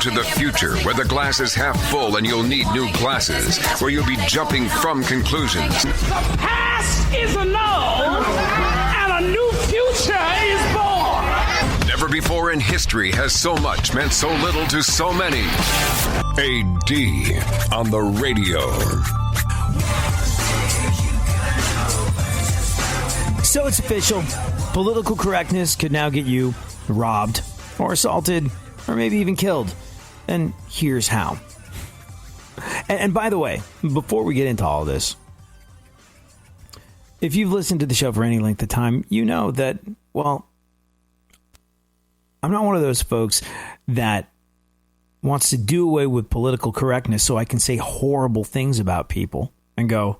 into the future where the glass is half full and you'll need new glasses, where you'll be jumping from conclusions. The past is annulled and a new future is born. Never before in history has so much meant so little to so many. AD on the radio. So it's official. Political correctness could now get you robbed or assaulted or maybe even killed. And here's how. And by the way, before we get into all this, if you've listened to the show for any length of time, you know that, well, I'm not one of those folks that wants to do away with political correctness so I can say horrible things about people and go,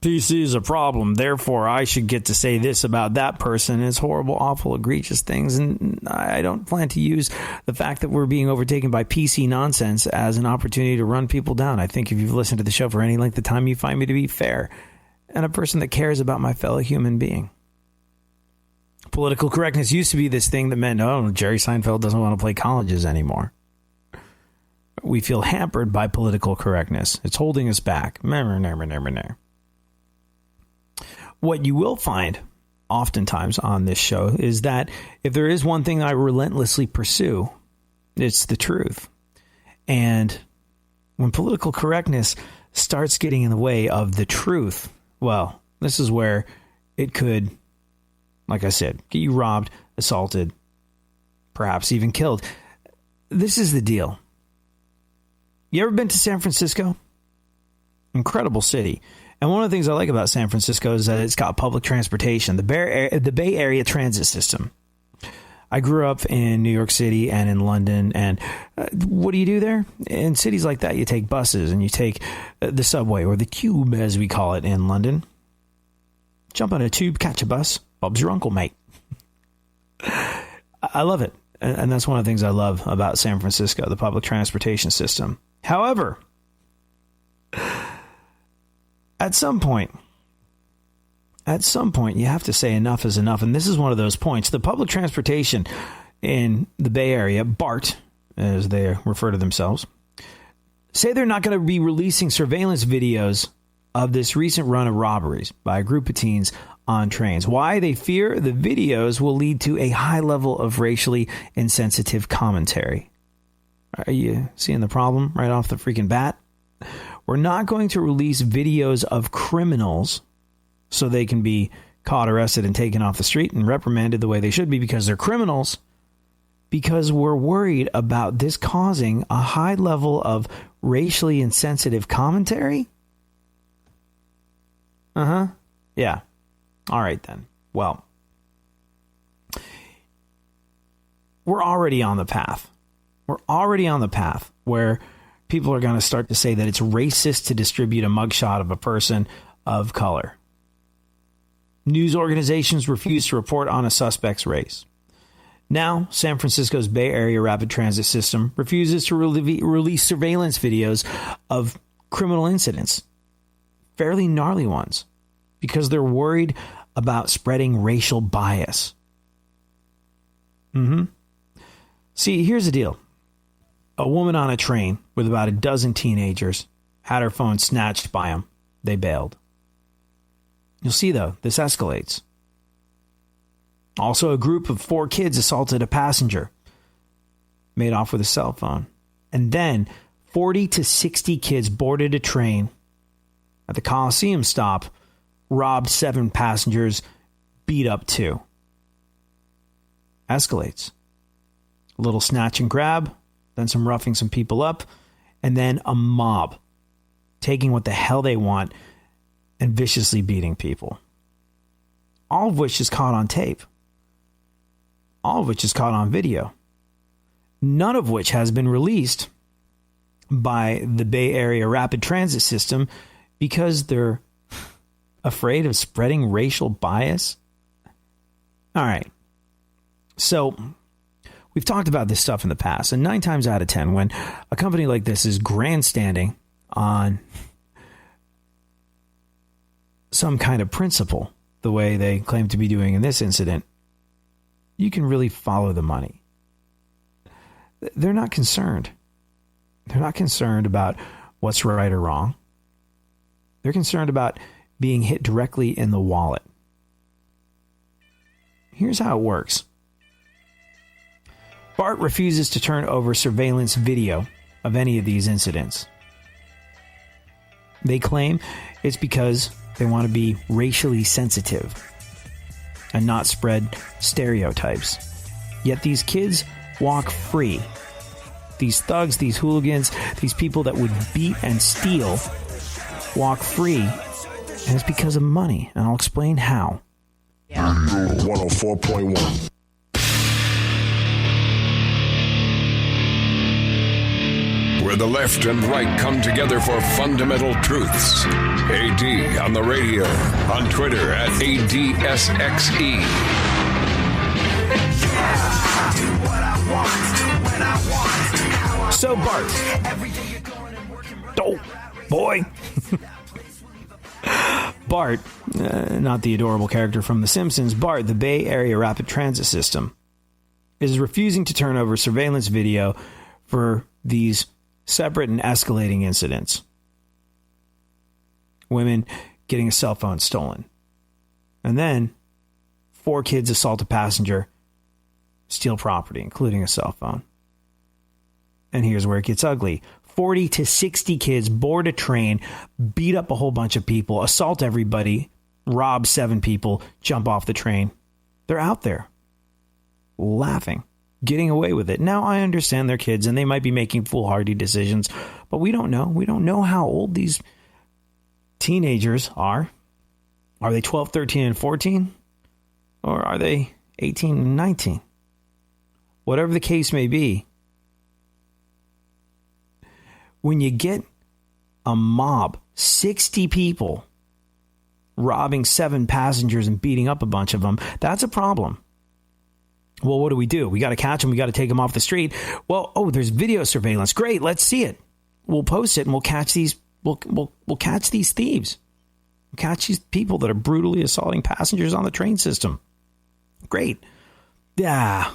PC is a problem, therefore I should get to say this about that person. It's horrible, awful, egregious things. And I don't plan to use the fact that we're being overtaken by PC nonsense as an opportunity to run people down. I think if you've listened to the show for any length of time, you find me to be fair and a person that cares about my fellow human being. Political correctness used to be this thing that meant, oh, Jerry Seinfeld doesn't want to play colleges anymore. We feel hampered by political correctness. It's holding us back. What you will find oftentimes on this show is that if there is one thing I relentlessly pursue, it's the truth. And when political correctness starts getting in the way of the truth, well, this is where it could, like I said, get you robbed, assaulted, perhaps even killed. This is the deal. You ever been to San Francisco? Incredible city. And one of the things I like about San Francisco is that it's got public transportation, the Bay Area transit system. I grew up in New York City and in London. And what do you do there? In cities like that, you take buses and you take the subway, or the Cube, as we call it in London. Jump on a tube, catch a bus. Bob's your uncle, mate. I love it. And that's one of the things I love about San Francisco, the public transportation system. However, at some point, you have to say enough is enough. And this is one of those points. The public transportation in the Bay Area, BART, as they refer to themselves, say they're not going to be releasing surveillance videos of this recent run of robberies by a group of teens on trains. Why? They fear the videos will lead to a high level of racially insensitive commentary. Are you seeing the problem right off the freaking bat? We're not going to release videos of criminals so they can be caught, arrested, and taken off the street and reprimanded the way they should be because they're criminals, because we're worried about this causing a high level of racially insensitive commentary? Yeah. All right, then. Well, we're already on the path. We're already on the path where people are going to start to say that it's racist to distribute a mugshot of a person of color. News organizations refuse to report on a suspect's race. Now, San Francisco's Bay Area rapid transit system refuses to release surveillance videos of criminal incidents, fairly gnarly ones, because they're worried about spreading racial bias. See, here's the deal. A woman on a train with about a dozen teenagers had her phone snatched by them. They bailed. You'll see, though, this escalates. Also, a group of 4 kids assaulted a passenger, made off with a cell phone. And then 40 to 60 kids boarded a train at the Coliseum stop, robbed 7 passengers, beat up 2. Escalates. A little snatch and grab, then some roughing some people up, and then a mob taking what the hell they want and viciously beating people. All of which is caught on tape. All of which is caught on video. None of which has been released by the Bay Area rapid transit system because they're afraid of spreading racial bias. All right. So we've talked about this stuff in the past, and 9 times out of 10, when a company like this is grandstanding on some kind of principle, the way they claim to be doing in this incident, you can really follow the money. They're not concerned They're not concerned about what's right or wrong. They're concerned about being hit directly in the wallet. Here's how it works. BART refuses to turn over surveillance video of any of these incidents. They claim it's because they want to be racially sensitive and not spread stereotypes. Yet these kids walk free. These thugs, these hooligans, these people that would beat and steal walk free. And it's because of money. And I'll explain how. 104.1. Where the left and right come together for fundamental truths. AD on the radio, on Twitter at ADSXE. So BART. Oh, boy. BART, not the adorable character from The Simpsons, BART, the Bay Area Rapid Transit System, is refusing to turn over surveillance video for these separate and escalating incidents. Women getting a cell phone stolen. And then 4 kids assault a passenger, steal property, including a cell phone. And here's where it gets ugly. 40 to 60 kids board a train, beat up a whole bunch of people, assault everybody, rob 7 people, jump off the train. They're out there laughing, getting away with it. Now, I understand they're kids and they might be making foolhardy decisions, but we don't know. We don't know how old these teenagers are. Are they 12, 13, and 14? Or are they 18 and 19? Whatever the case may be, when you get a mob, 60 people, robbing 7 passengers and beating up a bunch of them, that's a problem. Well, what do? We got to catch them. We got to take them off the street. Well, there's video surveillance. Great. Let's see it. We'll post it and we'll catch these. We'll catch these thieves. We'll catch these people that are brutally assaulting passengers on the train system. Great. Yeah.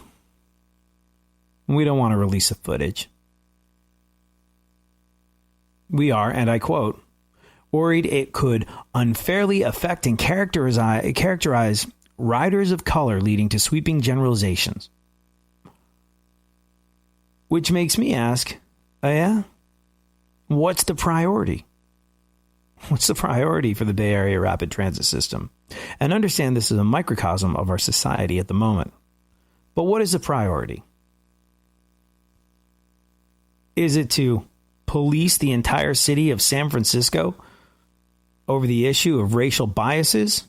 We don't want to release the footage. We are, and I quote, worried it could unfairly affect and characterize riders of color, leading to sweeping generalizations. Which makes me ask, what's the priority? What's the priority for the Bay Area Rapid Transit System? And understand this is a microcosm of our society at the moment. But what is the priority? Is it to police the entire city of San Francisco over the issue of racial biases?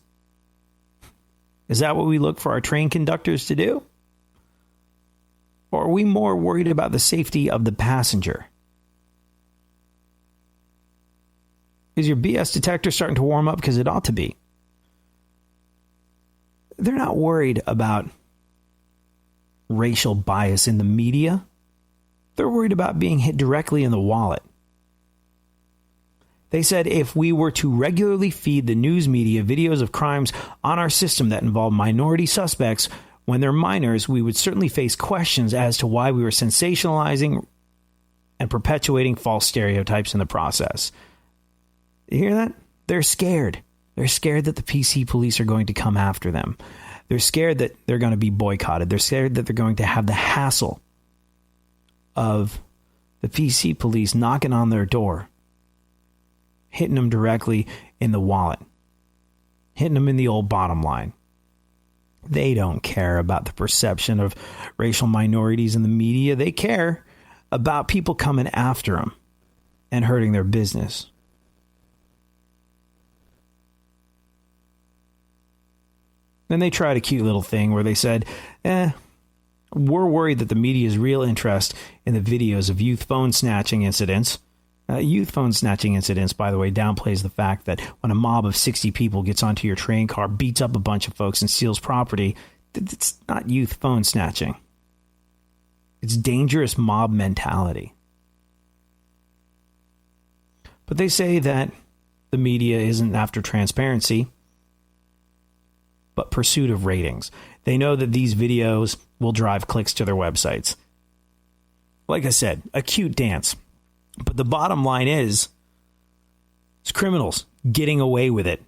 Is that what we look for our train conductors to do? Or are we more worried about the safety of the passenger? Is your BS detector starting to warm up? Because it ought to be. They're not worried about racial bias in the media. They're worried about being hit directly in the wallet. They said if we were to regularly feed the news media videos of crimes on our system that involve minority suspects when they're minors, we would certainly face questions as to why we were sensationalizing and perpetuating false stereotypes in the process. You hear that? They're scared. They're scared that the PC police are going to come after them. They're scared that they're going to be boycotted. They're scared that they're going to have the hassle of the PC police knocking on their door, hitting them directly in the wallet, hitting them in the old bottom line. They don't care about the perception of racial minorities in the media. They care about people coming after them and hurting their business. Then they tried a cute little thing where they said, we're worried that the media's real interest in the videos of youth phone snatching incidents. Youth phone snatching incidents, by the way, downplays the fact that when a mob of 60 people gets onto your train car, beats up a bunch of folks and steals property, it's not youth phone snatching. It's dangerous mob mentality. But they say that the media isn't after transparency, but pursuit of ratings. They know that these videos will drive clicks to their websites. Like I said, a cute dance. But the bottom line is, it's criminals getting away with it.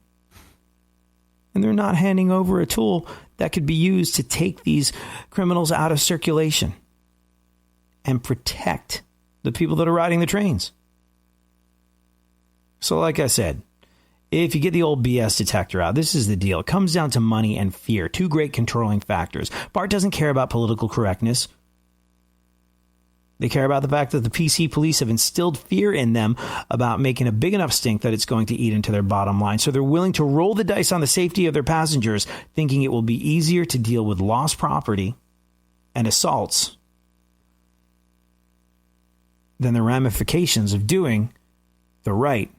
And they're not handing over a tool that could be used to take these criminals out of circulation and protect the people that are riding the trains. So like I said, if you get the old BS detector out, this is the deal. It comes down to money and fear, two great controlling factors. BART doesn't care about political correctness. They care about the fact that the PC police have instilled fear in them about making a big enough stink that it's going to eat into their bottom line. So they're willing to roll the dice on the safety of their passengers, thinking it will be easier to deal with lost property and assaults than the ramifications of doing the right,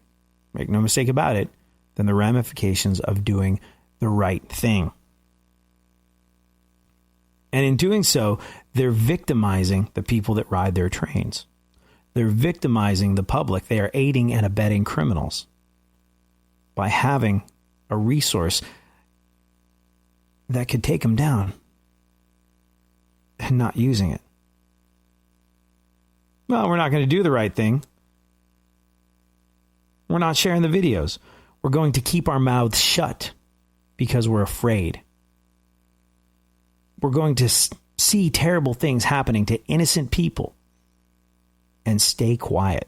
make no mistake about it, than the ramifications of doing the right thing. And in doing so, they're victimizing the people that ride their trains. They're victimizing the public. They are aiding and abetting criminals by having a resource that could take them down and not using it. Well, we're not going to do the right thing. We're not sharing the videos. We're going to keep our mouths shut because we're afraid. We're going to see terrible things happening to innocent people and stay quiet.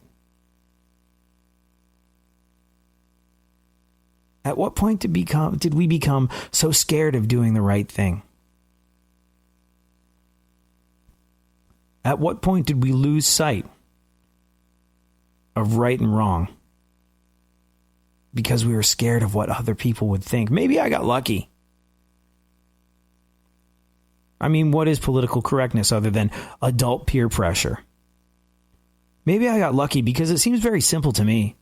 At what point did we become so scared of doing the right thing? At what point did we lose sight of right and wrong? Because we were scared of what other people would think. Maybe I got lucky. I mean, what is political correctness other than adult peer pressure? Maybe I got lucky because it seems very simple to me.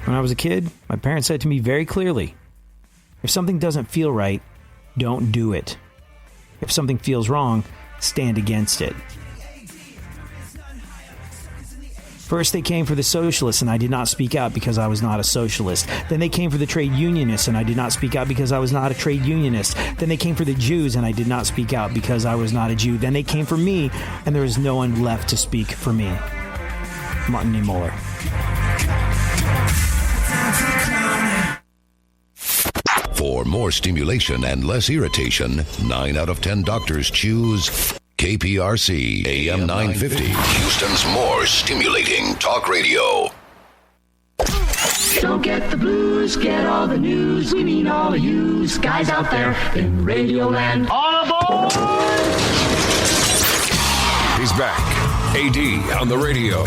When I was a kid, my parents said to me very clearly, if something doesn't feel right, don't do it. If something feels wrong, stand against it. First, they came for the socialists, and I did not speak out because I was not a socialist. Then they came for the trade unionists, and I did not speak out because I was not a trade unionist. Then they came for the Jews, and I did not speak out because I was not a Jew. Then they came for me, and there was no one left to speak for me. Martin E. Muller. For more stimulation and less irritation, 9 out of 10 doctors choose KPRC AM 950, Houston's more stimulating talk radio. Don't get the blues, get all the news. We mean all of you guys out there in Radio Land. All aboard! He's back. AD on the radio.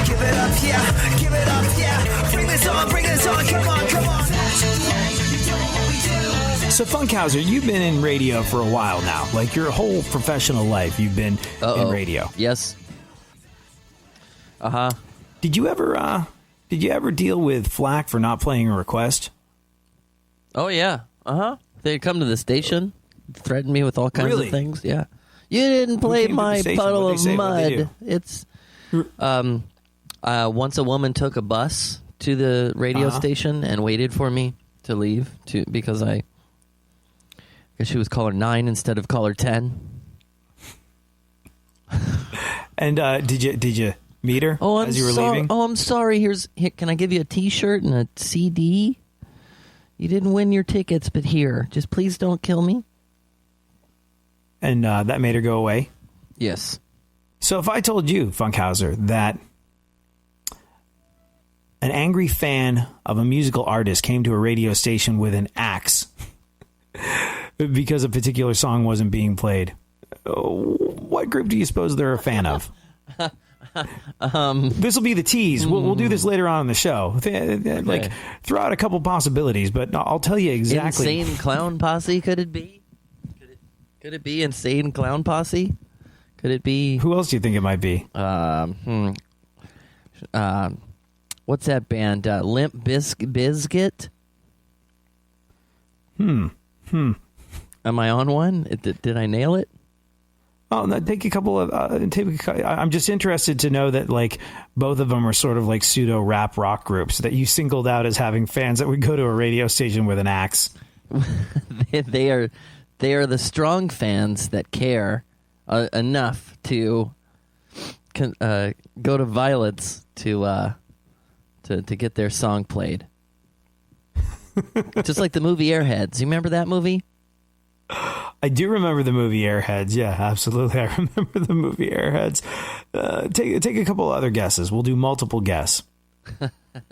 Give it up, yeah. Give it up, yeah. Bring this on. Come on. So, Funkhouser, you've been in radio for a while now. Like, your whole professional life, you've been in radio. Yes. Uh-huh. Did you ever deal with flack for not playing a request? Oh, yeah. Uh-huh. They'd come to the station, threaten me with all kinds of things. Yeah. You didn't play my puddle of mud. It's once a woman took a bus to the radio station and waited for me to leave because I guess she was caller 9 instead of caller 10. And did you meet her as you were leaving? Oh, I'm sorry. Here, can I give you a T-shirt and a CD? You didn't win your tickets, but here, just please don't kill me. And that made her go away? Yes. So if I told you, Funkhouser, that an angry fan of a musical artist came to a radio station with an axe because a particular song wasn't being played, what group do you suppose they're a fan of? This will be the tease. We'll do this later on in the show. Like, throw out a couple possibilities, but I'll tell you exactly. Insane Clown Posse, could it be? Could it be Insane Clown Posse? Could it be? Who else do you think it might be? What's that band? Limp Bizkit? Am I on one? Did I nail it? Oh, no, take a couple of. I'm just interested to know that, like, both of them are sort of like pseudo rap rock groups that you singled out as having fans that would go to a radio station with an axe. They are the strong fans that care enough to go to violence to get their song played. Just like the movie Airheads. You remember that movie? I do remember the movie Airheads. Yeah, absolutely. I remember the movie Airheads. Take a couple other guesses. We'll do multiple guess.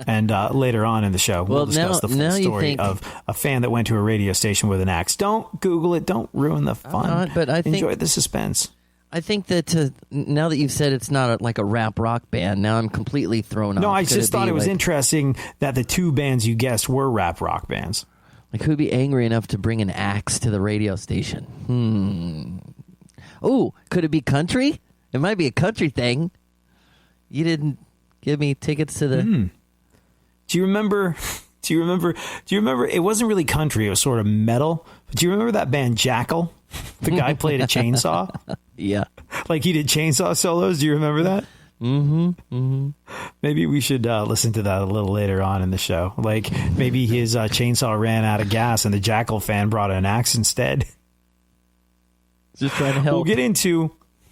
And later on in the show, we'll discuss the full story of a fan that went to a radio station with an axe. Don't Google it. Don't ruin the fun. But I think, enjoy the suspense. I think that now that you've said it's not like a rap rock band, now I'm completely thrown off. No, I just thought it was interesting that the two bands you guessed were rap rock bands. Like, who'd be angry enough to bring an axe to the radio station? Oh, could it be country? It might be a country thing. You didn't give me tickets to the... Do you remember? It wasn't really country. It was sort of metal. But do you remember that band Jackal? The guy played a chainsaw. Yeah. Like he did chainsaw solos. Do you remember that? Mm-hmm. Maybe we should listen to that a little later on in the show. Like maybe his chainsaw ran out of gas and the Jackal fan brought an axe instead. Just trying to help.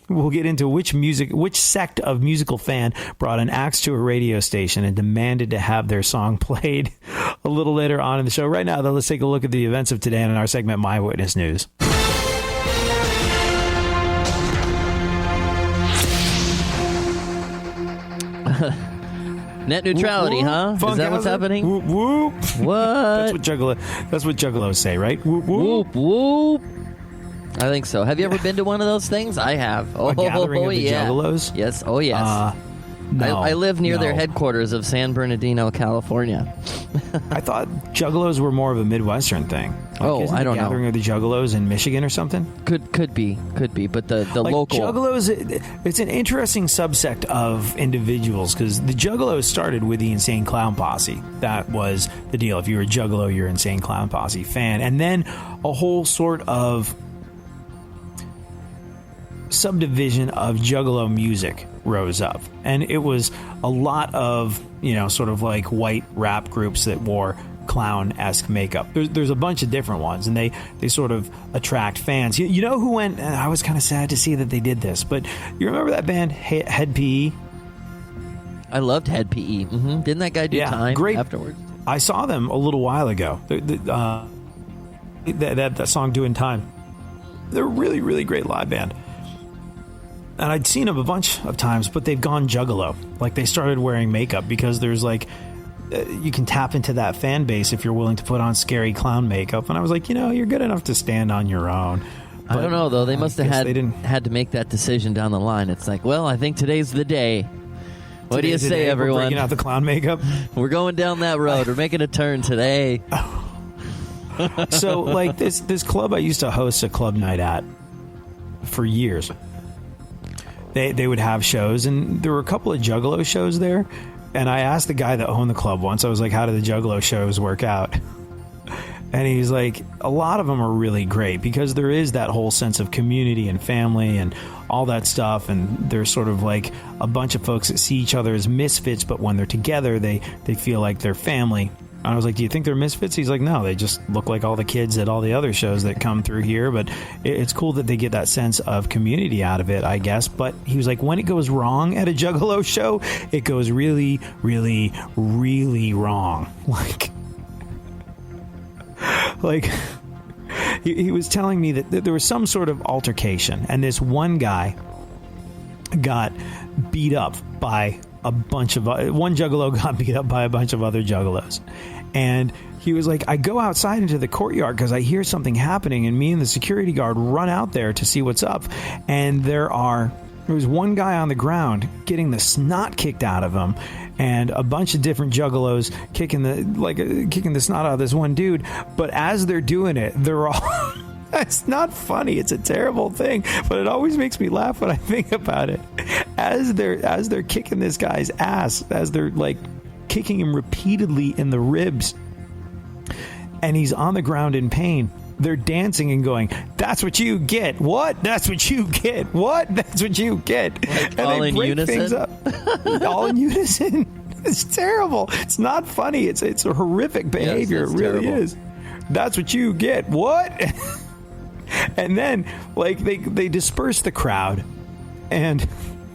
We'll get into which sect of musical fan brought an axe to a radio station and demanded to have their song played a little later on in the show. Right now, though, let's take a look at the events of today in our segment, My Witness News. Net neutrality, whoop, huh? Funkhouser. Is that what's happening? Whoop, whoop. What? That's what Juggalos say, right? Whoop, whoop. Whoop, whoop. I think so. Have you ever been to one of those things? I have. A gathering of the yeah. Juggalos? Yes. Oh, yes. No, I live near their no. headquarters of San Bernardino, California. I thought Juggalos were more of a Midwestern thing. Like, I don't know. Gathering of the Juggalos in Michigan or something? Could be. But the like local... Juggalos, it's an interesting subsect of individuals because the Juggalos started with the Insane Clown Posse. That was the deal. If you were a Juggalo, you're an Insane Clown Posse fan. And then a whole sort of subdivision of Juggalo music rose up, and it was a lot of sort of like white rap groups that wore clown-esque makeup. There's a bunch of different ones, and they sort of attract fans. You know who went, and I was kind of sad to see that they did this, but you remember that band Head PE? I loved Head PE. Mm-hmm. Didn't that guy do time great. afterwards? I saw them a little while ago. That song Doing Time. They're a really, really great live band. And I'd seen them a bunch of times, but they've gone Juggalo. Like, they started wearing makeup because there's, like, you can tap into that fan base if you're willing to put on scary clown makeup. And I was like, you're good enough to stand on your own. But I don't know, though. They must have had to make that decision down the line. It's like, well, I think today's the day. What do you say, everyone? We're breaking out the clown makeup. We're going down that road. We're making a turn today. So, like, this club I used to host a club night at for years. They would have shows, and there were a couple of Juggalo shows there. And I asked the guy that owned the club once, I was like, how do the Juggalo shows work out? And he's like, a lot of them are really great because there is that whole sense of community and family and all that stuff. And there's sort of like a bunch of folks that see each other as misfits, but when they're together, they feel like they're family. And I was like, do you think they're misfits? He's like, no, they just look like all the kids at all the other shows that come through here. But it's cool that they get that sense of community out of it, I guess. But he was like, when it goes wrong at a Juggalo show, it goes really, really, really wrong. Like he was telling me that there was some sort of altercation. And this one guy got beat up by one Juggalo got beat up by a bunch of other Juggalos. And he was like, I go outside into the courtyard because I hear something happening, and me and the security guard run out there to see what's up. And there was one guy on the ground getting the snot kicked out of him, and a bunch of different Juggalos kicking the snot out of this one dude. But as they're doing it, they're all it's not funny. It's a terrible thing, but it always makes me laugh when I think about it. As they're kicking this guy's ass, as they're like kicking him repeatedly in the ribs, and he's on the ground in pain, they're dancing and going, "That's what you get. What? That's what you get. What? That's what you get." Like, and all they in break unison? things up. All in unison. It's terrible. It's not funny. It's a horrific behavior. Yes, it really terrible. is. That's what you get. What? And then, like, they disperse the crowd, and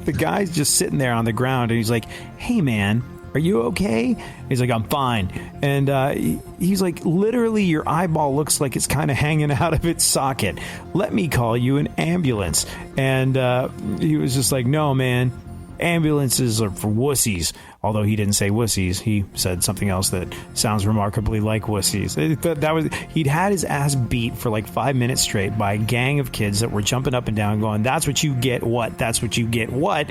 the guy's just sitting there on the ground, and he's like, "Hey, man, are you okay?" He's like, "I'm fine." And he's like, "Literally, your eyeball looks like it's kind of hanging out of its socket. Let me call you an ambulance." And he was just like, "No, man, ambulances are for wussies." Although he didn't say wussies, he said something else that sounds remarkably like wussies. He'd had his ass beat for like 5 minutes straight by a gang of kids that were jumping up and down going, "That's what you get, what? That's what you get, what?"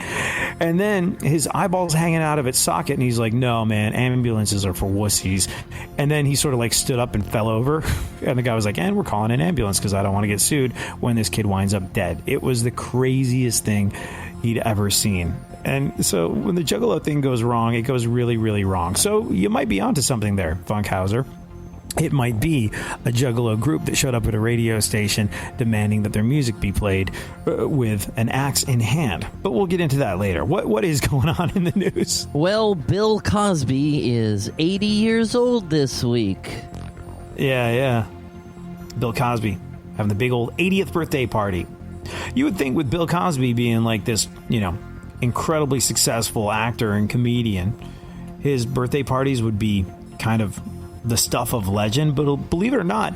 And then his eyeball's hanging out of its socket, and he's like, "No, man, ambulances are for wussies." And then he sort of like stood up and fell over, and the guy was like, "And we're calling an ambulance because I don't want to get sued," when this kid winds up dead. It was the craziest thing he'd ever seen. And so when the Juggalo thing goes wrong, it goes really, really wrong. So you might be onto something there, Funkhouser. It might be a Juggalo group that showed up at a radio station demanding that their music be played with an axe in hand. But we'll get into that later. What is going on in the news? Well, Bill Cosby is 80 years old this week. Yeah. Bill Cosby having the big old 80th birthday party. You would think with Bill Cosby being like this, incredibly successful actor and comedian, his birthday parties would be kind of the stuff of legend. But believe it or not,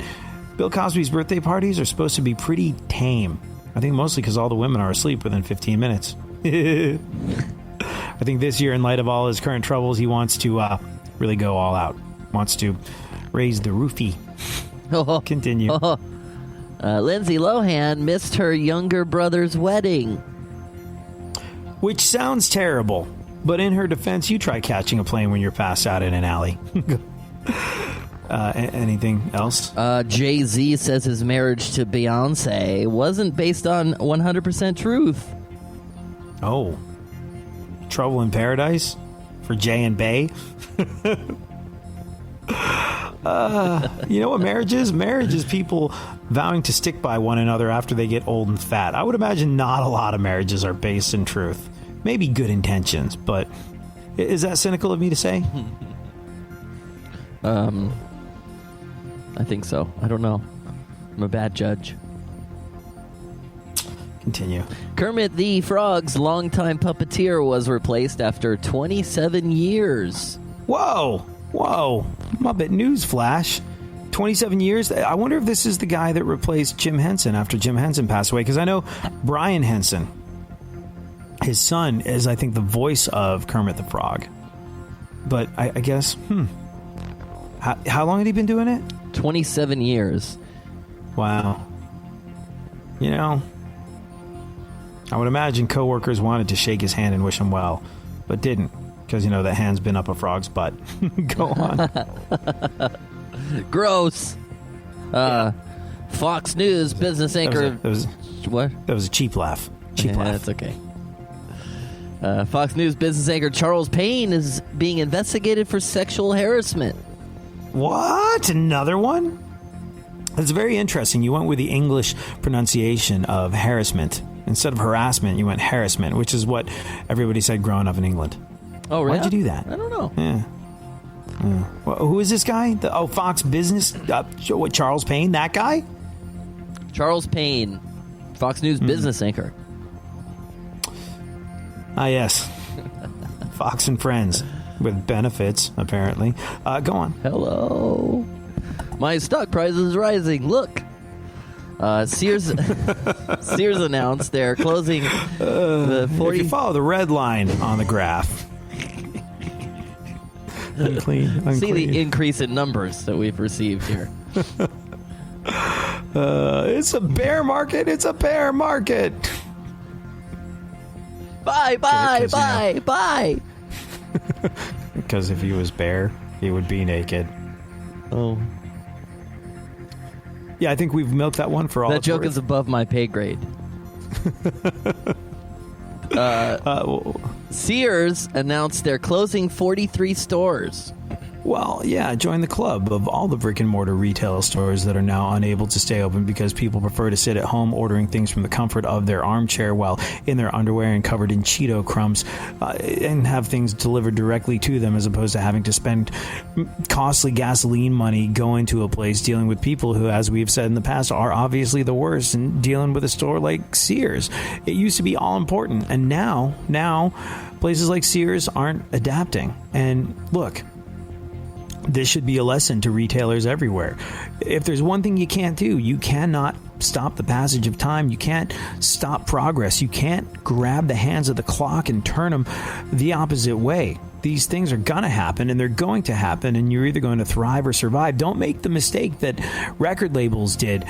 Bill Cosby's birthday parties are supposed to be pretty tame. I think mostly because all the women are asleep within 15 minutes. I think this year, in light of all his current troubles, he wants to really go all out. Wants to raise the roofie. Continue. Lindsay Lohan missed her younger brother's wedding. Which sounds terrible, but in her defense, you try catching a plane when you're passed out in an alley. Anything else? Jay-Z says his marriage to Beyonce wasn't based on 100% truth. Oh. Trouble in Paradise? For Jay and Bay? You know what marriage is? Marriage is people vowing to stick by one another after they get old and fat. I would imagine not a lot of marriages are based in truth. Maybe good intentions, but is that cynical of me to say? I think so. I don't know. I'm a bad judge. Continue. Kermit the Frog's longtime puppeteer was replaced after 27 years. Whoa! Muppet News Flash. 27 years? I wonder if this is the guy that replaced Jim Henson after Jim Henson passed away, because I know Brian Henson, his son, is, I think, the voice of Kermit the Frog. But I guess, How long had he been doing it? 27 years. Wow. I would imagine coworkers wanted to shake his hand and wish him well, but didn't, because, that hand's been up a frog's butt. Go on. Gross. Fox News business anchor. What? That was a cheap laugh. Cheap laugh. That's okay. Fox News business anchor Charles Payne is being investigated for sexual harassment. What? Another one? That's very interesting. You went with the English pronunciation of harassment. Instead of harassment, you went harassment, which is what everybody said growing up in England. Oh, really? Why'd you do that? I don't know. Yeah. Well, who is this guy? Fox Business? Charles Payne? That guy? Charles Payne, Fox News business anchor. Ah, yes. Fox and Friends. With benefits, apparently. Go on. Hello. My stock price is rising. Look. Sears announced they're closing the 40... If you follow the red line on the graph. Unclean. See the increase in numbers that we've received here. It's a bear market. It's a bear market. Buy. Because if he was bear, he would be naked. Oh. Yeah, I think we've milked that one for all that joke is above my pay grade. Sears announced they're closing 43 stores. Well, yeah, join the club of all the brick and mortar retail stores that are now unable to stay open because people prefer to sit at home ordering things from the comfort of their armchair while in their underwear and covered in Cheeto crumbs and have things delivered directly to them as opposed to having to spend costly gasoline money going to a place dealing with people who, as we've said in the past, are obviously the worst, and dealing with a store like Sears. It used to be all important, and now places like Sears aren't adapting. And look, this should be a lesson to retailers everywhere. If there's one thing you can't do, you cannot stop the passage of time. You can't stop progress. You can't grab the hands of the clock and turn them the opposite way. These things are going to happen, and they're going to happen, and you're either going to thrive or survive. Don't make the mistake that record labels did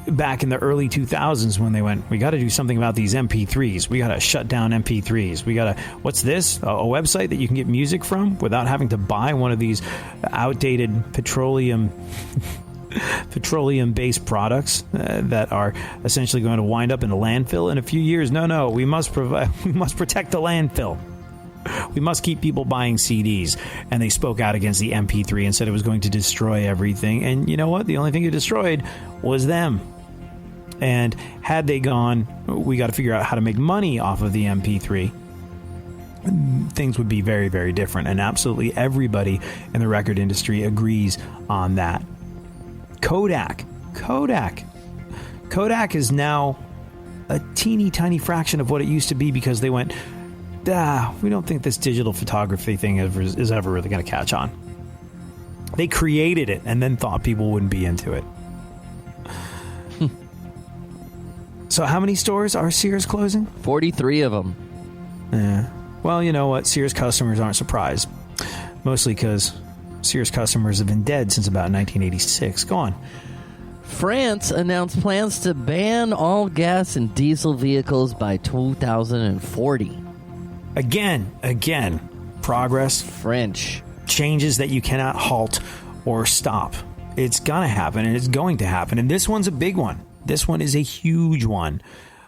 back in the early 2000s when they went, we got to do something about these MP3s. We got to shut down MP3s. We got to, what's this? A website that you can get music from without having to buy one of these outdated petroleum-based products that are essentially going to wind up in a landfill in a few years. No, we must protect the landfill. We must keep people buying CDs. And they spoke out against the MP3 and said it was going to destroy everything. And you know what? The only thing it destroyed was them. And had they gone, we got to figure out how to make money off of the MP3, things would be very, very different. And absolutely everybody in the record industry agrees on that. Kodak is now a teeny tiny fraction of what it used to be because they went, we don't think this digital photography thing is ever really going to catch on. They created it and then thought people wouldn't be into it. So how many stores are Sears closing? 43 of them. Yeah. Well, you know what? Sears customers aren't surprised. Mostly because Sears customers have been dead since about 1986. Go on. France announced plans to ban all gas and diesel vehicles by 2040. Again, progress. French. Changes that you cannot halt or stop. It's gonna happen, and it's going to happen. And this one's a big one. This one is a huge one.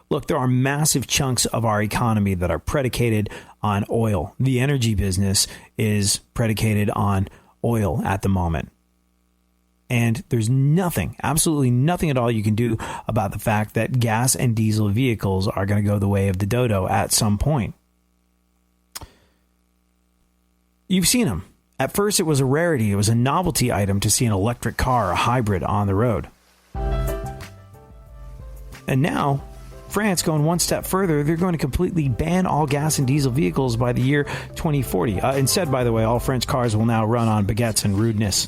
Look, there are massive chunks of our economy that are predicated on oil. The energy business is predicated on oil at the moment. And there's nothing, absolutely nothing at all you can do about the fact that gas and diesel vehicles are going to go the way of the dodo at some point. You've seen them. At first, it was a rarity. It was a novelty item to see an electric car, a hybrid, on the road. And now, France going one step further, they're going to completely ban all gas and diesel vehicles by the year 2040. Instead, by the way, all French cars will now run on baguettes and rudeness.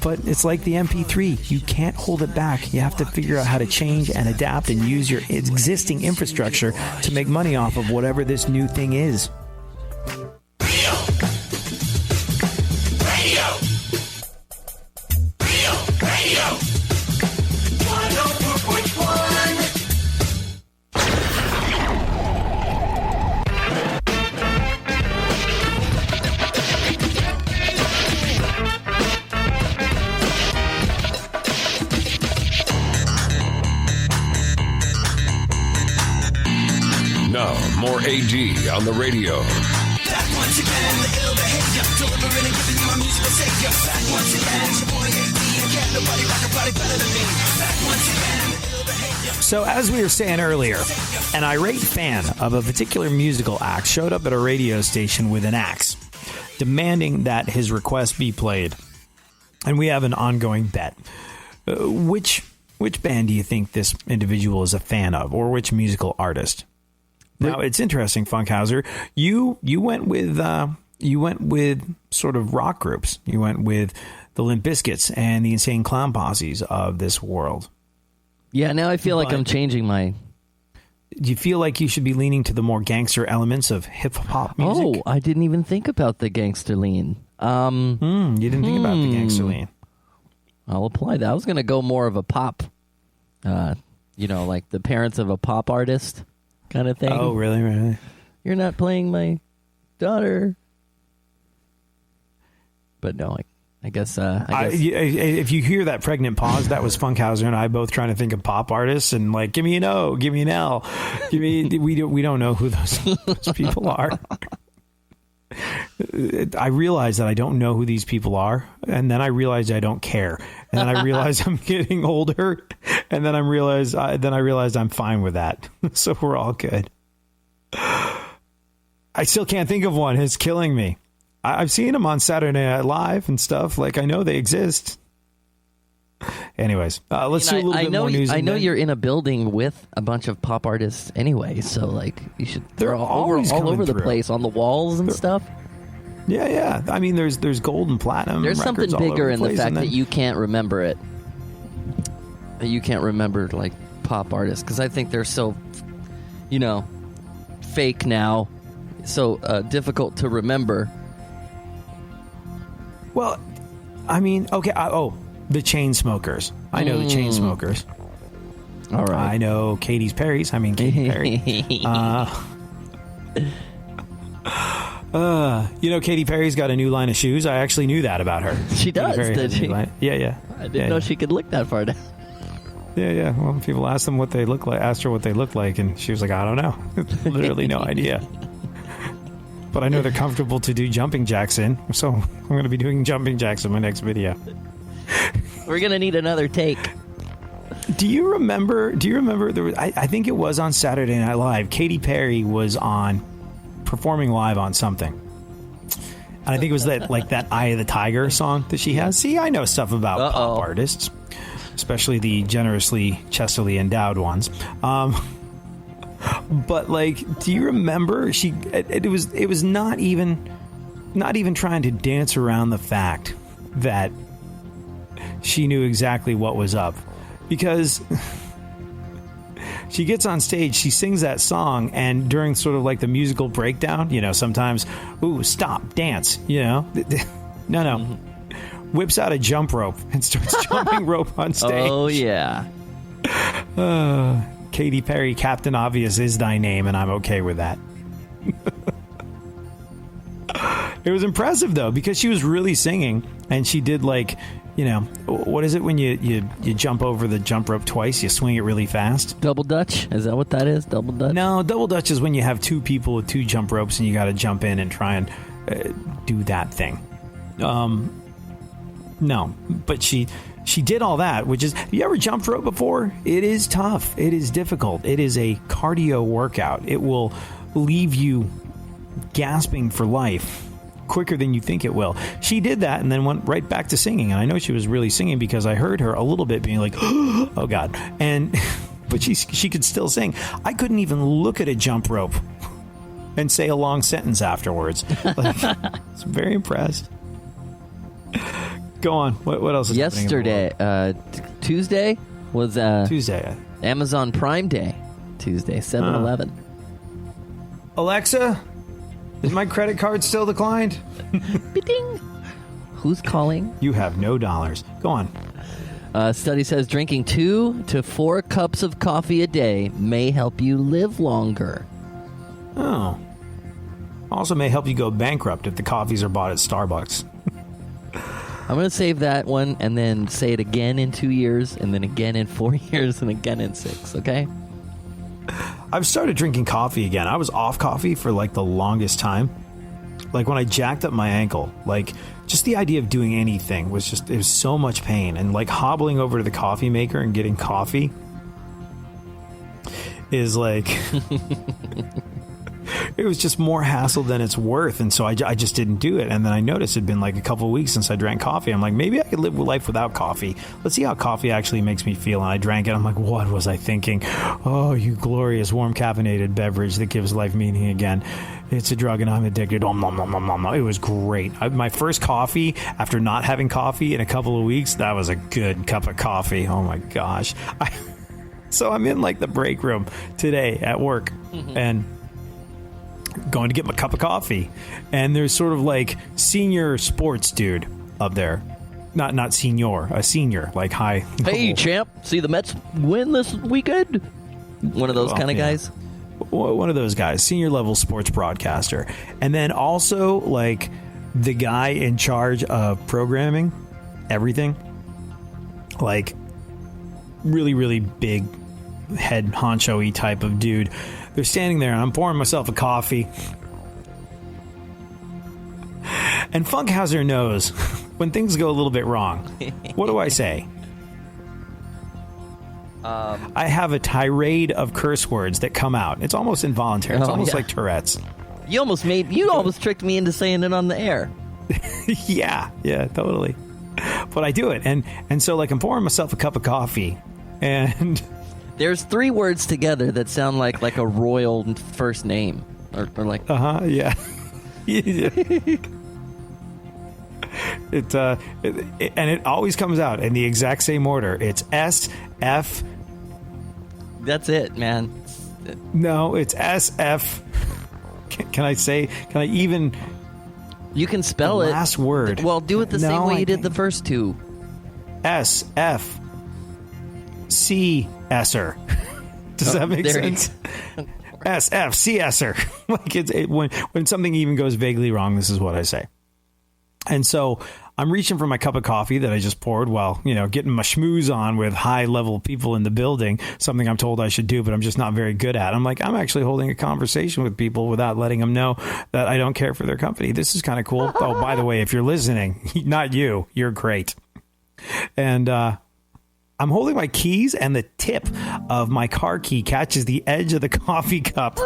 But it's like the MP3. You can't hold it back. You have to figure out how to change and adapt and use your existing infrastructure to make money off of whatever this new thing is. More AD on the radio. Back once again, the ill behavior, delivering and giving you a musical savior. Back once again, it's your boy AD, and can't nobody rock a body better than me. Back once again, the ill behavior. So as we were saying earlier, an irate fan of a particular musical act showed up at a radio station with an axe, demanding that his request be played. And we have an ongoing bet. Which band do you think this individual is a fan of, or which musical artist? Now, it's interesting, Funkhouser. You went with sort of rock groups. You went with the Limp Bizkits and the Insane Clown Posses of this world. Yeah, now I feel like I'm changing my... Do you feel like you should be leaning to the more gangster elements of hip-hop music? Oh, I didn't even think about the gangster lean. You didn't think about the gangster lean. I'll apply that. I was going to go more of a pop, like the parents of a pop artist kind of thing. Oh, really? You're not playing my daughter. But no, I guess... if you hear that pregnant pause, that was Funkhouser and I both trying to think of pop artists and like, give me an O, give me an L. We don't know who those people are. I realized that I don't know who these people are, and then I realized I don't care, and then I realized I'm getting older, and then I realized I'm fine with that. So we're all good. I still can't think of one. It's killing me. I've seen them on Saturday Night Live and stuff. Like, I know they exist. Anyways, let's do a little bit more news. I know you're in a building with a bunch of pop artists anyway, so like you should. They're all over the place on the walls and stuff. Yeah. I mean, there's gold and platinum. There's something bigger in the fact that you can't remember it. You can't remember like pop artists because I think they're so, fake now, so difficult to remember. Well, I mean, okay. The Chainsmokers. I know the Chainsmokers. All right. I know Katy Perry. Katy Perry's got a new line of shoes. I actually knew that about her. She does, did she? Yeah. I didn't know she could look that far down. Yeah. Well, people asked her what they look like, and she was like, I don't know. Literally no idea. But I know they're comfortable to do jumping jacks in, so I'm going to be doing jumping jacks in my next video. We're going to need another take. Do you remember there was, I think it was on Saturday Night Live, Katy Perry was performing live on something. And I think it was that Eye of the Tiger song that she has. See, I know stuff about pop artists, especially the generously chestily endowed ones. But do you remember it was not even trying to dance around the fact that she knew exactly what was up, because she gets on stage, she sings that song, and during sort of the musical breakdown, sometimes, stop, dance, no. Whips out a jump rope and starts jumping rope on stage. Oh, yeah. Katy Perry, Captain Obvious is thy name, and I'm okay with that. It was impressive, though, because she was really singing, and she did what is it when you jump over the jump rope twice? You swing it really fast. Double Dutch? Is that what that is? Double Dutch? No, Double Dutch is when you have two people with two jump ropes, and you got to jump in and try and do that thing. No, but she did all that, which is, have you ever jumped rope before? It is tough. It is difficult. It is a cardio workout. It will leave you gasping for life quicker than you think it will. She did that and then went right back to singing. And I know she was really singing because I heard her a little bit being like, oh God. But she could still sing. I couldn't even look at a jump rope and say a long sentence afterwards. I was very impressed. Go on. What else is yesterday? Tuesday was Tuesday. Amazon Prime Day. Tuesday, 7-11. Alexa, is my credit card still declined? Ding. Who's calling? You have no dollars. Go on. Study says drinking 2 to 4 cups of coffee a day may help you live longer. Oh. Also may help you go bankrupt if the coffees are bought at Starbucks. I'm going to save that one and then say it again in 2 years, and then again in 4 years, and again in 6, okay? I've started drinking coffee again. I was off coffee for the longest time. When I jacked up my ankle, just the idea of doing anything was it was so much pain. And hobbling over to the coffee maker and getting coffee is it was just more hassle than it's worth. And so I just didn't do it. And then I noticed it'd been a couple of weeks since I drank coffee. I'm like, maybe I could live life without coffee. Let's see how coffee actually makes me feel. And I drank it. I'm like, what was I thinking? Oh, you glorious warm caffeinated beverage that gives life meaning again. It's a drug and I'm addicted. It was great. My first coffee after not having coffee in a couple of weeks, that was a good cup of coffee. Oh my gosh. So I'm in the break room today at work and going to get my cup of coffee, and there's sort of senior sports dude up there, not senior, a senior, high. Hey champ, see the Mets win this weekend? One of those kind of guys. One of those guys, senior level sports broadcaster, and then also the guy in charge of programming everything, really really big head honcho-y type of dude. They're standing there, and I'm pouring myself a coffee. And Funkhouser knows when things go a little bit wrong. What do I say? I have a tirade of curse words that come out. It's almost involuntary. It's almost like Tourette's. You almost tricked me into saying it on the air. Yeah, totally. But I do it, and so like I'm pouring myself a cup of coffee, and there's 3 words together that sound like a royal first name, or like yeah. And it always comes out in the exact same order. It's S F. That's it, man. No, it's S F. Can I even? You can spell it. Last word. Well, do it the same way you did the first 2. S F C S-er. Does that make sense? S F C S-er. Like when something even goes vaguely wrong, this is what I say. And so I'm reaching for my cup of coffee that I just poured while, getting my schmooze on with high-level people in the building, something I'm told I should do, but I'm just not very good at. I'm like, I'm actually holding a conversation with people without letting them know that I don't care for their company. This is kind of cool. Oh, by the way, if you're listening, not you, you're great. And I'm holding my keys, and the tip of my car key catches the edge of the coffee cup,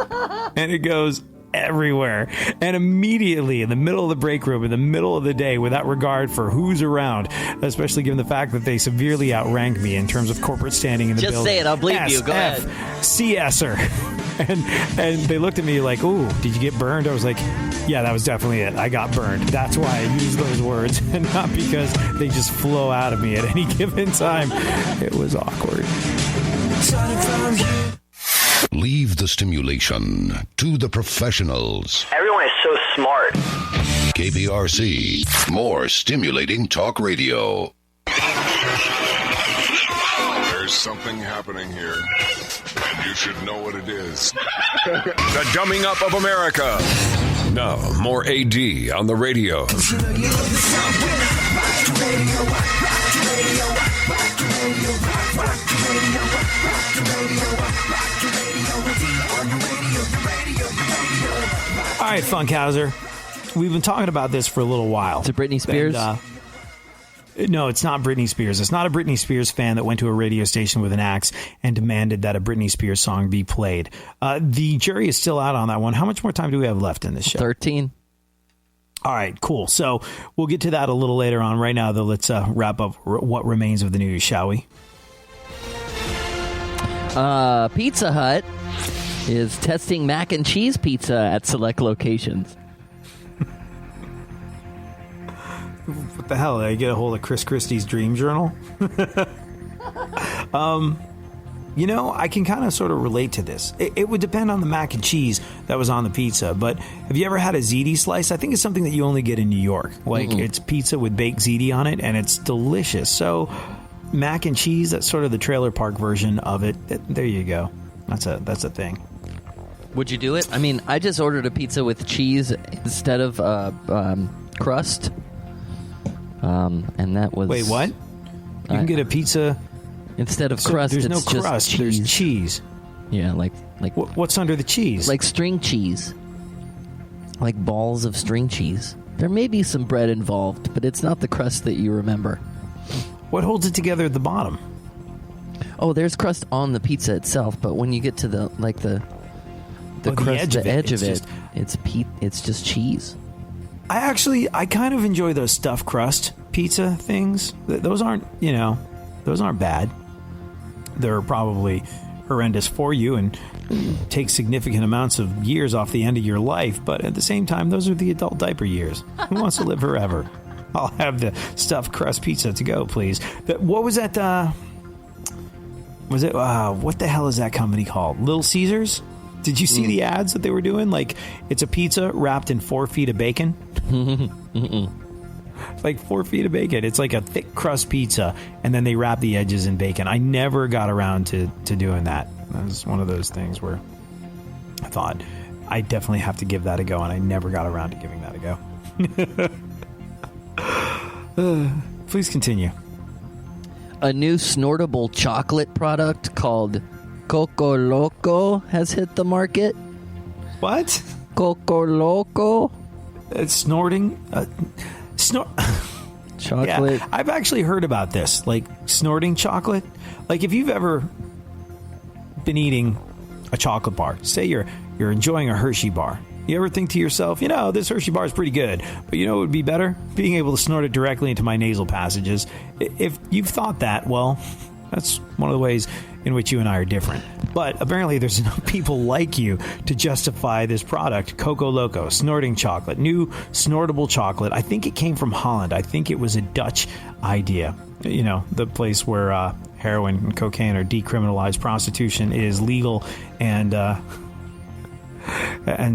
and it goes everywhere. And immediately in the middle of the break room, in the middle of the day, without regard for who's around, especially given the fact that they severely outrank me in terms of corporate standing in the building. Just say it, I'll believe you. Go ahead. CS-er. And they looked at me like, ooh, did you get burned? I was like, yeah, that was definitely it. I got burned. That's why I use those words, and not because they just flow out of me at any given time. It was awkward. Leave the stimulation to the professionals. Everyone is so smart. KPRC, more stimulating talk radio. There's something happening here, and you should know what it is. The Dumbing Up of America. Now, more AD on the radio. All right, Funkhouser. We've been talking about this for a little while. To Britney Spears? No, it's not Britney Spears. It's not a Britney Spears fan that went to a radio station with an axe and demanded that a Britney Spears song be played. The jury is still out on that one. How much more time do we have left in this show? 13. All right, cool. So we'll get to that a little later on. Right now, though, let's wrap up what remains of the news, shall we? Pizza Hut is testing mac and cheese pizza at select locations. What the hell? Did I get a hold of Chris Christie's Dream Journal? I can kind of sort of relate to this. It would depend on the mac and cheese that was on the pizza. But have you ever had a ziti slice? I think it's something that you only get in New York. Like, it's pizza with baked ziti on it, and it's delicious. So mac and cheese, that's sort of the trailer park version of it. There you go. That's a thing. Would you do it? I mean, I just ordered a pizza with cheese instead of crust. And that was... Wait, what? You can get a pizza... Instead of crust, there's it's no crust. just cheese. There's cheese. Yeah, like what's under the cheese? Like string cheese. Like balls of string cheese. There may be some bread involved, but it's not the crust that you remember. What holds it together at the bottom? Oh, there's crust on the pizza itself, but when you get to the edge of it, it's just cheese. I kind of enjoy those stuffed crust pizza things. Those aren't bad. They're probably horrendous for you and take significant amounts of years off the end of your life, but at the same time, those are the adult diaper years. Who wants to live forever? I'll have the stuffed crust pizza to go, please. What was that? What the hell is that company called? Little Caesars? Did you see the ads that they were doing? Like, it's a pizza wrapped in 4 feet of bacon. Like 4 feet of bacon. It's like a thick crust pizza, and then they wrap the edges in bacon. I never got around to doing that. That was one of those things where I thought, I definitely have to give that a go, and I never got around to giving that a go. Please continue. A new snortable chocolate product called Coco Loco has hit the market. What? Coco Loco? Snorting. Chocolate. Yeah, I've actually heard about this, like snorting chocolate. Like if you've ever been eating a chocolate bar, say you're enjoying a Hershey bar, you ever think to yourself, this Hershey bar is pretty good, but what would be better? Being able to snort it directly into my nasal passages. If you've thought that, well, that's one of the ways in which you and I are different. But apparently there's enough people like you to justify this product, Coco Loco, snorting chocolate, new snortable chocolate. I think it came from Holland. I think it was a Dutch idea. The place where heroin and cocaine are decriminalized, prostitution is legal, and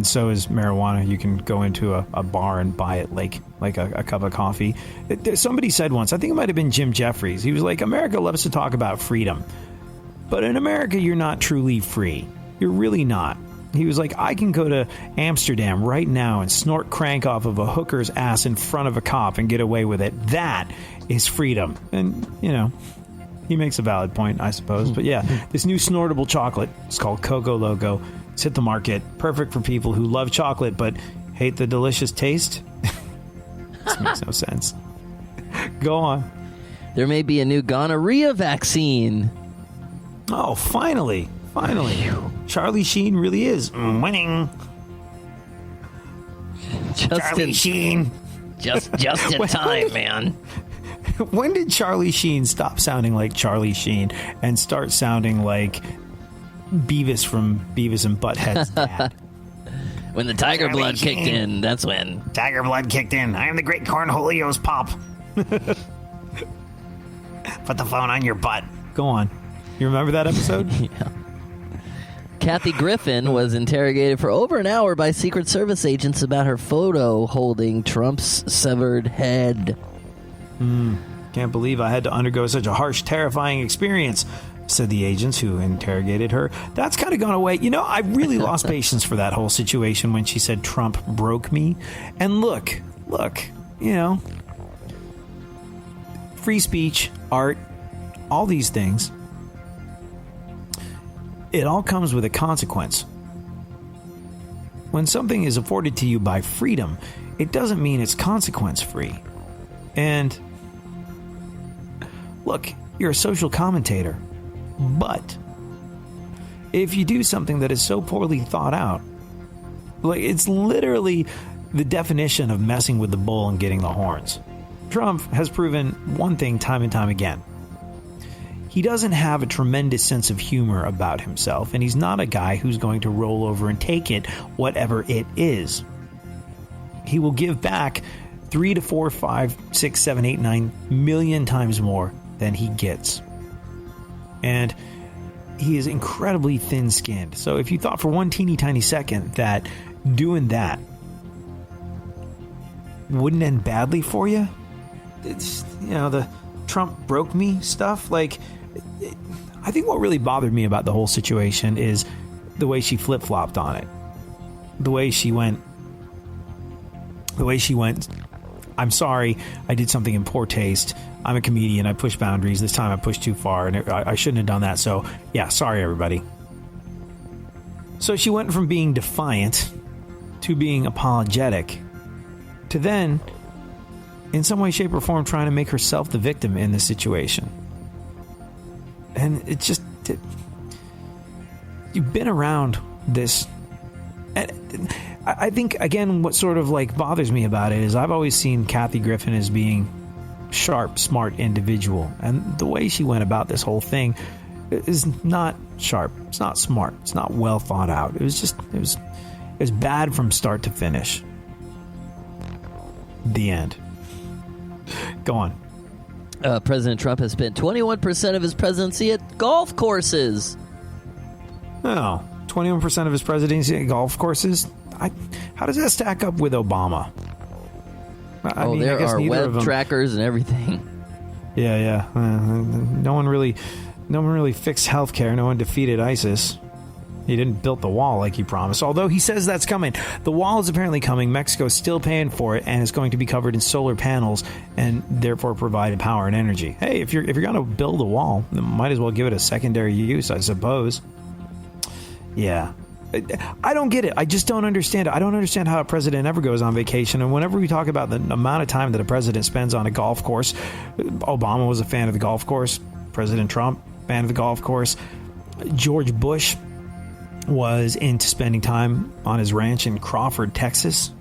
so is marijuana. You can go into a bar and buy it like a cup of coffee. Somebody said once, I think it might have been Jim Jeffries, he was like, America loves to talk about freedom, but in America you're not truly free. You're really not. He was like, I can go to Amsterdam right now and snort crank off of a hooker's ass in front of a cop and get away with it. That is freedom. And he makes a valid point, I suppose. But yeah, this new snortable chocolate, it's called Coco Loco. It's hit the market. Perfect for people who love chocolate but hate the delicious taste. This makes no sense. Go on. There may be a new gonorrhea vaccine. Oh, finally. Charlie Sheen really is winning. Charlie Sheen. Just in time, man. When did Charlie Sheen stop sounding like Charlie Sheen and start sounding like Beavis from Beavis and Butthead's dad? When the tiger blood kicked in, that's when. Tiger blood kicked in. I am the great Cornholio's pop. Put the phone on your butt. Go on. You remember that episode? Yeah. Kathy Griffin was interrogated for over an hour by Secret Service agents about her photo holding Trump's severed head. Can't believe I had to undergo such a harsh, terrifying experience, said the agents who interrogated her. That's kind of gone away. I really lost patience for that whole situation when she said Trump broke me. And look, free speech, art, all these things, it all comes with a consequence. When something is afforded to you by freedom, it doesn't mean it's consequence-free. And look, you're a social commentator, but if you do something that is so poorly thought out, like it's literally the definition of messing with the bull and getting the horns. Trump has proven one thing time and time again. He doesn't have a tremendous sense of humor about himself, and he's not a guy who's going to roll over and take it, whatever it is. He will give back 3 to 4, 5, 6, 7, 8, 9 million times more than he gets. And he is incredibly thin-skinned. So if you thought for one teeny tiny second that doing that wouldn't end badly for you, it's, the Trump broke me stuff, like, I think what really bothered me about the whole situation is the way she flip-flopped on it. The way she went, I'm sorry, I did something in poor taste. I'm a comedian. I push boundaries. This time I pushed too far, and I shouldn't have done that. So, yeah, sorry, everybody. So she went from being defiant to being apologetic to then, in some way, shape, or form, trying to make herself the victim in this situation. And it just... you've been around this... And I think, again, what sort of bothers me about it is I've always seen Kathy Griffin as being sharp, smart individual. And the way she went about this whole thing is not sharp. It's not smart. It's not well thought out. It was bad from start to finish. The end. Go on. President Trump has spent 21% of his presidency at golf courses. Oh, 21% of his presidency at golf courses? How does that stack up with Obama? I mean, there are web trackers and everything. Yeah. No one really fixed healthcare. No one defeated ISIS. He didn't build the wall like he promised, although he says that's coming. The wall is apparently coming. Mexico's still paying for it, and it's going to be covered in solar panels and therefore provide power and energy. Hey, if you're going to build a wall, then might as well give it a secondary use, I suppose. Yeah. I don't get it. I just don't understand it. I don't understand how a president ever goes on vacation. And whenever we talk about the amount of time that a president spends on a golf course, Obama was a fan of the golf course. President Trump, fan of the golf course. George Bush was into spending time on his ranch in Crawford, Texas.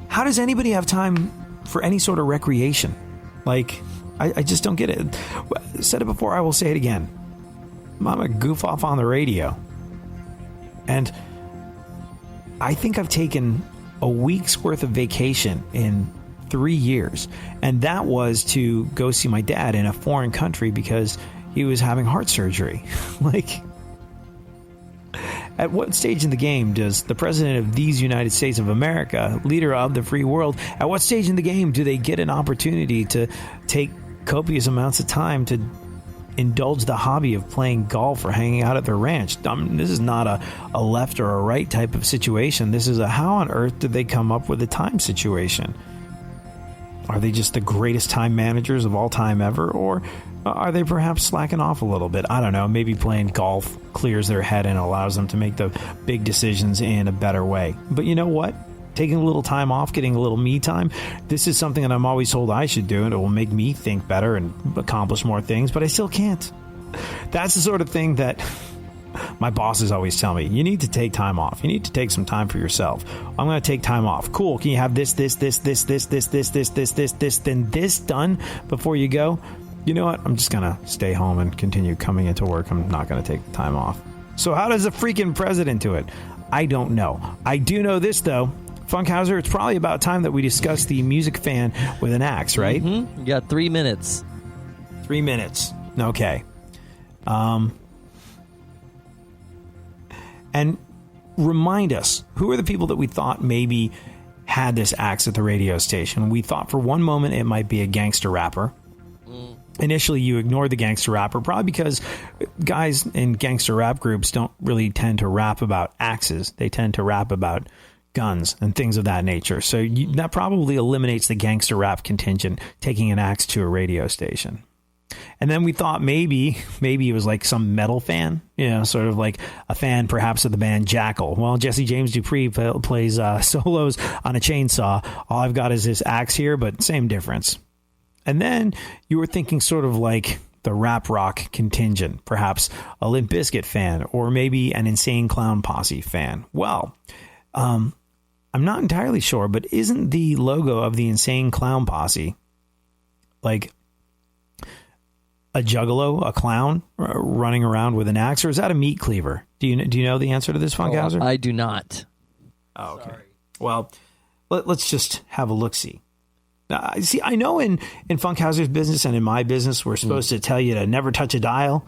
How does anybody have time for any sort of recreation? Like, I just don't get it. I said it before, I will say it again. I'm a goof off on the radio. And I think I've taken a week's worth of vacation in 3 years. And that was to go see my dad in a foreign country because he was having heart surgery. Like, at what stage in the game does the president of these United States of America, leader of the free world, at what stage in the game do they get an opportunity to take copious amounts of time to indulge the hobby of playing golf or hanging out at their ranch? This is not a left or a right type of situation. This is a how on earth did they come up with a time situation? Are they just the greatest time managers of all time ever? Or are they perhaps slacking off a little bit? I don't know. Maybe playing golf clears their head and allows them to make the big decisions in a better way. But you know what? Taking a little time off, getting a little me time, this is something that I'm always told I should do, and it will make me think better and accomplish more things, but I still can't. That's the sort of thing that my bosses always tell me. You need to take time off. You need to take some time for yourself. I'm going to take time off. Cool. Can you have this, then this done before you go? You know what? I'm just going to stay home and continue coming into work. I'm not going to take the time off. So how does a freaking president do it? I don't know. I do know this, though. Funkhouser, it's probably about time that we discuss the music fan with an axe, right? Mm-hmm. You got 3 minutes. 3 minutes. Okay. And remind us, who are the people that we thought maybe had this axe at the radio station? We thought for one moment it might be a gangster rapper. Initially, you ignored the gangster rapper, probably because guys in gangster rap groups don't really tend to rap about axes. They tend to rap about guns and things of that nature. So that probably eliminates the gangster rap contingent taking an axe to a radio station. And then we thought maybe it was like some metal fan, sort of like a fan perhaps of the band Jackal. Well, Jesse James Dupree plays solos on a chainsaw. All I've got is this axe here, but same difference. And then you were thinking sort of like the rap rock contingent, perhaps a Limp Bizkit fan, or maybe an Insane Clown Posse fan. Well, I'm not entirely sure, but isn't the logo of the Insane Clown Posse like a juggalo, a clown running around with an axe, or is that a meat cleaver? Do you know the answer to this, Funkhouser? I do not. Oh, okay. Sorry. Well, let's just have a look-see. See, I know in Funkhouser's business and in my business, we're supposed to tell you to never touch a dial.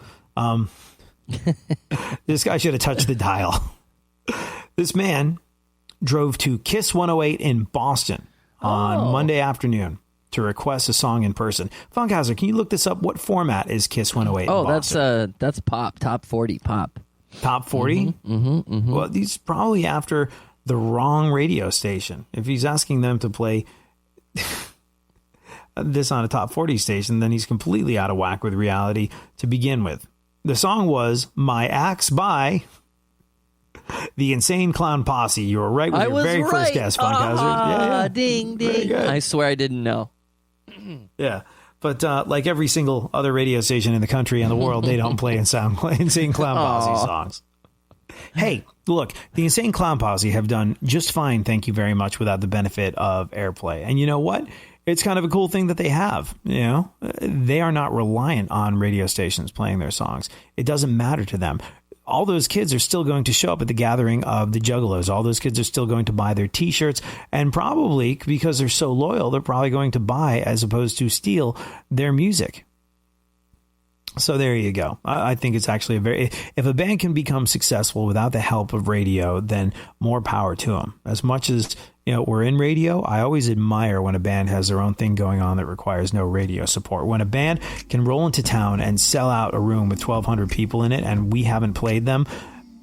This guy should have touched the dial. This man drove to Kiss 108 in Boston on Monday afternoon to request a song in person. Funkhouser, can you look this up? What format is Kiss 108 in Boston? That's pop, top 40 pop. Top 40? Mm-hmm. Well, he's probably after the wrong radio station. If he's asking them to play this on a top 40 station, then he's completely out of whack with reality to begin with. The song was My Axe by the Insane Clown Posse. You were right with your very first guess, Funkhouser. Yeah. Ding, ding. I swear I didn't know. Yeah. But like every single other radio station in the country and the world, they don't play Insane Clown Posse songs. Hey, look, the Insane Clown Posse have done just fine, thank you very much, without the benefit of airplay. And you know what? It's kind of a cool thing that they have. They are not reliant on radio stations playing their songs. It doesn't matter to them. All those kids are still going to show up at the gathering of the Juggalos. All those kids are still going to buy their T-shirts, and probably because they're so loyal, they're probably going to buy as opposed to steal their music. So there you go. I think it's actually if a band can become successful without the help of radio, then more power to them. As much as, we're in radio, I always admire when a band has their own thing going on that requires no radio support. When a band can roll into town and sell out a room with 1,200 people in it and we haven't played them,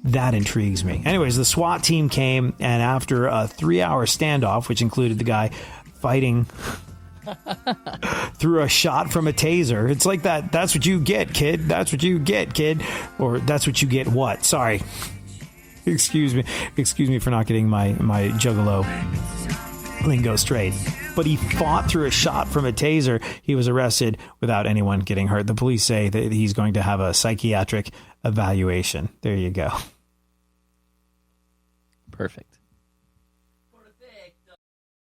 that intrigues me. Anyways, the SWAT team came, and after a 3-hour standoff, which included the guy fighting through a shot from a taser. It's like that. That's what you get, kid. That's what you get, kid. Or that's what you get what? Sorry. Excuse me for not getting my Juggalo lingo straight. But he fought through a shot from a taser. He was arrested without anyone getting hurt. The police say that he's going to have a psychiatric evaluation. There you go. Perfect.